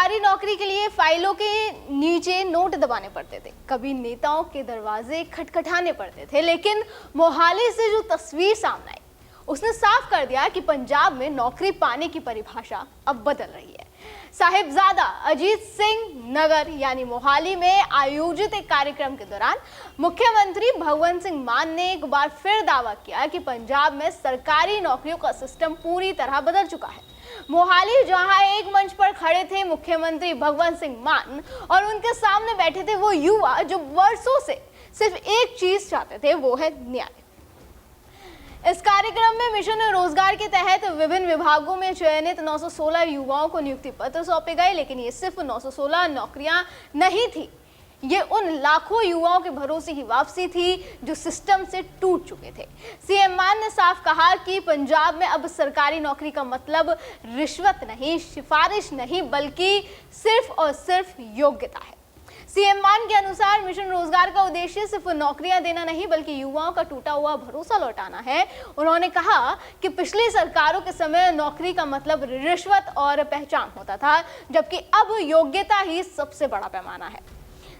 सरकारी नौकरी के लिए फाइलों के नीचे नोट दबाने पड़ते थे, कभी नेताओं के दरवाजे खटखटाने पड़ते थे। लेकिन मोहाली से जो तस्वीर सामने आई उसने साफ कर दिया कि पंजाब में नौकरी पाने की परिभाषा अब बदल रही है। साहिबजादा अजीत सिंह नगर यानी मोहाली में आयोजित एक कार्यक्रम के दौरान मुख्यमंत्री भगवंत सिंह मान ने एक बार फिर दावा किया कि पंजाब में सरकारी नौकरियों का सिस्टम पूरी तरह बदल चुका है। मोहाली जहां एक मंच पर खड़े थे मुख्यमंत्री भगवंत सिंह मान और उनके सामने बैठे थे वो युवा जो वर्षों से सिर्फ एक चीज चाहते थे, वो है न्याय। इस कार्यक्रम में मिशन रोजगार के तहत विभिन्न विभागों में चयनित 916 युवाओं को नियुक्ति पत्र सौंपे गए। लेकिन ये सिर्फ 916 नौकरियां नहीं थी, ये उन लाखों युवाओं के भरोसे की वापसी थी जो सिस्टम से टूट चुके थे। सीएम मान ने साफ कहा कि पंजाब में अब सरकारी नौकरी का मतलब रिश्वत नहीं, सिफारिश नहीं, बल्कि सिर्फ और सिर्फ योग्यता है। सीएम मान के अनुसार मिशन रोजगार का उद्देश्य सिर्फ नौकरियां देना नहीं बल्कि युवाओं का टूटा हुआ भरोसा लौटाना है। उन्होंने कहा कि पिछली सरकारों के समय नौकरी का मतलब रिश्वत और पहचान होता था, जबकि अब योग्यता ही सबसे बड़ा पैमाना है।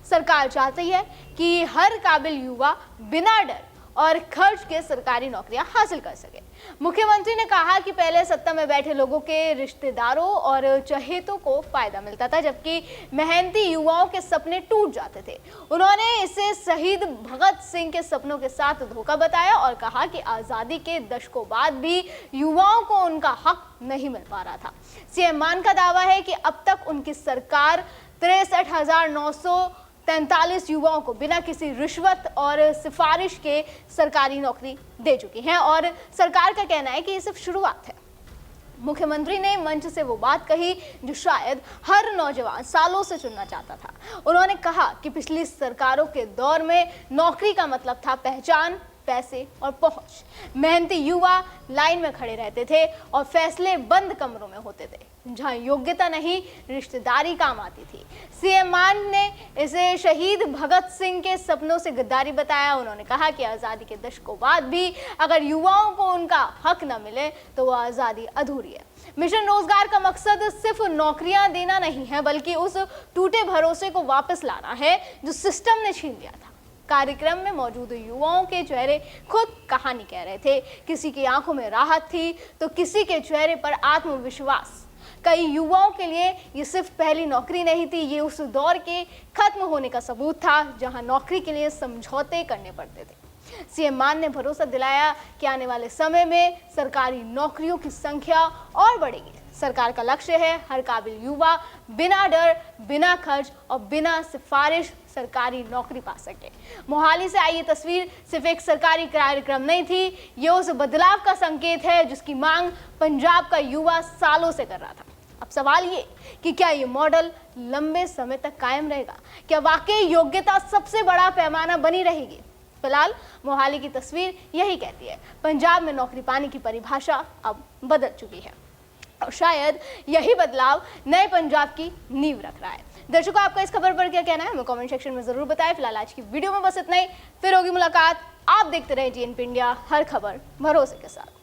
सरकार चाहती है कि हर काबिल युवा बिना डर और खर्च के सरकारी नौकरियां हासिल कर सके। मुख्यमंत्री ने कहा कि पहले सत्ता में बैठे लोगों के रिश्तेदारों और चहेतों को फायदा मिलता था, जबकि मेहनती युवाओं के सपने टूट जाते थे। उन्होंने इसे शहीद भगत सिंह के सपनों के साथ धोखा बताया और कहा कि आजादी के दशकों बाद भी युवाओं को उनका हक नहीं मिल पा रहा था। सीएम मान का दावा है कि अब तक उनकी सरकार 63,943 युवाओं को बिना किसी रिश्वत और सिफारिश के सरकारी नौकरी दे चुकी है और सरकार का कहना है कि ये सिर्फ शुरुआत है। मुख्यमंत्री ने मंच से वो बात कही जो शायद हर नौजवान सालों से चुनना चाहता था। उन्होंने कहा कि पिछली सरकारों के दौर में नौकरी का मतलब था पहचान, पैसे और पहुंच। मेहनती युवा लाइन में खड़े रहते थे और फैसले बंद कमरों में होते थे, जहां योग्यता नहीं रिश्तेदारी काम आती थी। सीएम मान ने इसे शहीद भगत सिंह के सपनों से गद्दारी बताया। उन्होंने कहा कि आज़ादी के दशकों बाद भी अगर युवाओं को उनका हक न मिले तो वह आज़ादी अधूरी है। मिशन रोजगार का मकसद सिर्फ नौकरियां देना नहीं है बल्कि उस टूटे भरोसे को वापस लाना है जो सिस्टम ने छीन लिया था। कार्यक्रम में मौजूद युवाओं के चेहरे खुद कहानी कह रहे थे। किसी की आंखों में राहत थी तो किसी के चेहरे पर आत्मविश्वास। कई युवाओं के लिए ये सिर्फ पहली नौकरी नहीं थी, ये उस दौर के खत्म होने का सबूत था जहां नौकरी के लिए समझौते करने पड़ते थे। सीएम मान ने भरोसा दिलाया कि आने वाले समय में सरकारी नौकरियों की संख्या और बढ़ेगी। सरकार का लक्ष्य है हर काबिल युवा बिना डर, बिना खर्च और बिना सिफारिश सरकारी नौकरी पा सके। मोहाली से आई ये तस्वीर सिर्फ एक सरकारी कार्यक्रम नहीं थी, ये उस बदलाव का संकेत है जिसकी मांग पंजाब का युवा सालों से कर रहा था। अब सवाल ये कि क्या ये मॉडल लंबे समय तक कायम रहेगा? क्या वाकई योग्यता सबसे बड़ा पैमाना बनी रहेगी? फिलहाल मोहाली की तस्वीर यही कहती है, पंजाब में नौकरी पाने की परिभाषा अब बदल चुकी है और शायद यही बदलाव नए पंजाब की नींव रख रहा है। दर्शकों, आपका इस खबर पर क्या कहना है हमें कमेंट सेक्शन में जरूर बताएं। फिलहाल आज की वीडियो में बस इतना ही, फिर होगी मुलाकात। आप देखते रहे TNP इंडिया, हर खबर भरोसे के साथ।